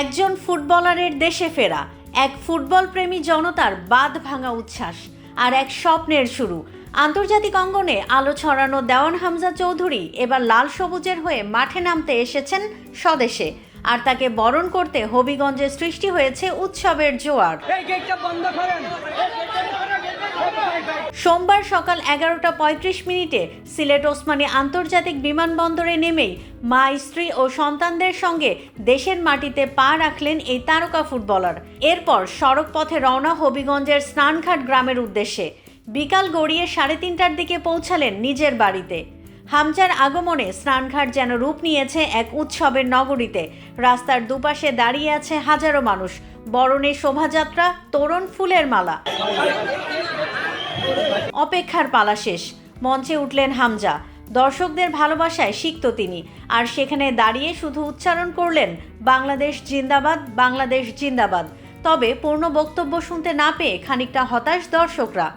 একজন ফুটবলারের দেশে ফেরা, এক ফুটবল প্রেমী জনতার বাঁধ ভাঙা উচ্ছ্বাস আর এক স্বপ্নের শুরু। আন্তর্জাতিক অঙ্গনে আলো ছড়ানো দেওয়ান হামজা চৌধুরী এবার লাল সবুজের হয়ে মাঠে নামতে এসেছেন স্বদেশে, আর তাকে বরণ করতে হবিগঞ্জে সৃষ্টি হয়েছে উৎসবের জোয়ার। সোমবার সকাল 11:35 সিলেট ওসমানী আন্তর্জাতিক বিমানবন্দরে নেমেই মা, স্ত্রী ও সন্তানদের সঙ্গে দেশের মাটিতে পা রাখলেন এই তারকা ফুটবলার। এরপর সড়ক পথে রওনা হবিগঞ্জের স্নানঘাট গ্রামের উদ্দেশ্যে। বিকাল গড়িয়ে 3:30টার দিকে পৌঁছালেন নিজের বাড়িতে। হামজার আগমনে স্নানঘাট যেন রূপ নিয়েছে এক উৎসবের নগরীতে। রাস্তার দুপাশে দাঁড়িয়ে আছে হাজারো মানুষ, বরণে শোভাযাত্রা, তোরণ, ফুলের মালা। অপেক্ষার পালা শেষ, মঞ্চে উঠলেন হামজা। দর্শকদের ভালোবাসায় সিক্ত তিনি, আর সেখানে দাঁড়িয়ে শুধু উচ্চারণ করলেন বাংলাদেশ জিন্দাবাদ, বাংলাদেশ জিন্দাবাদ। তবে পূর্ণ বক্তব্য শুনতে না পেয়ে খানিকটা হতাশ দর্শকরা।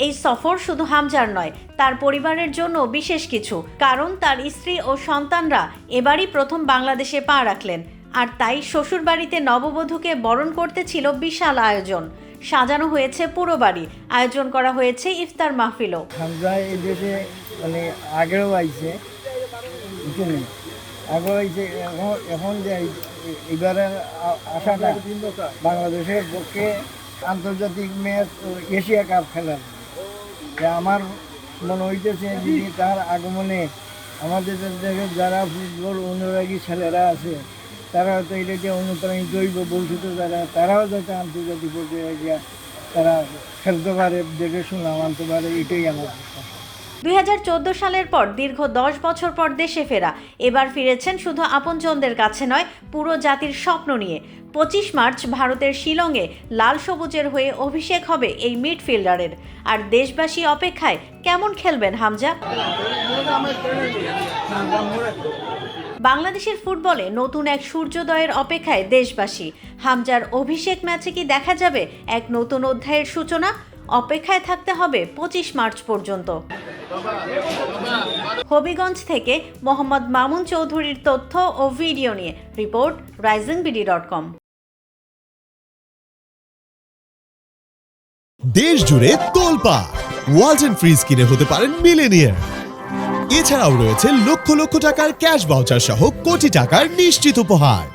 এই সফর শুধু হামজার নয়, তার পরিবারের জন্য বিশেষ কিছু, কারণ তার স্ত্রী ও সন্তানরা এবারই প্রথম বাংলাদেশে পা রাখলেন। আর তাই শ্বশুর বাড়িতে নববধূকে বরণ করতে ছিল বিশাল আয়োজন। সাজানো হয়েছে পুরো বাড়ি, আয়োজন করা হয়েছে ইফতার মাহফিলও। হামজা এই দেশে আগেও আইছে, এখন যে এবারে আশাটা বাংলাদেশের পক্ষে আন্তর্জাতিক ম্যাচ এশিয়া কাপ খেলার, আমার মনে হইতেছে যে তার আগমনে আমাদের দেশের যারা ফুটবল অনুরাগী ছেলেরা আছে তারা হয়তো এটাকে অনুপ্রাণিত হইব, ভবিষ্যৎ তারাও যাতে আন্তর্জাতিক পর্যায়ে গিয়া তারা খেলতে পারে, দেখে সুনাম আনতে পারে, এটাই আমার। 2014 সালের পর দীর্ঘ 10 বছর পর দেশে ফেরা, এবার ফিরেছেন শুধু আপনজনদের কাছে নয়, পুরো জাতির স্বপ্ন নিয়ে। 25 মার্চ ভারতের শিলংয়ে লাল সবুজের হয়ে অভিষেক হবে এই মিডফিল্ডারের। আর দেশবাসী অপেক্ষায় কেমন খেলবেন হামজা। বাংলাদেশের ফুটবলে নতুন এক সূর্যোদয়ের অপেক্ষায় দেশবাসী। হামজার অভিষেক ম্যাচে কি দেখা যাবে এক নতুন অধ্যায়ের সূচনা? অপেক্ষায় থাকতে হবে 25 মার্চ পর্যন্ত। হবিগঞ্জ থেকে মোহাম্মদ মামুন চৌধুরীর তথ্য ও ভিডিও নিয়ে রিপোর্ট risingBD.com। দেশ জুড়ে তোলপাড়, ওয়ালটন ফ্রিজ কিনে হতে পারেন মিলেনিয়ার। এছাড়াও রয়েছে লক্ষ লক্ষ টাকার ক্যাশ ভাউচার সহ কোটি টাকার নিশ্চিত উপহার।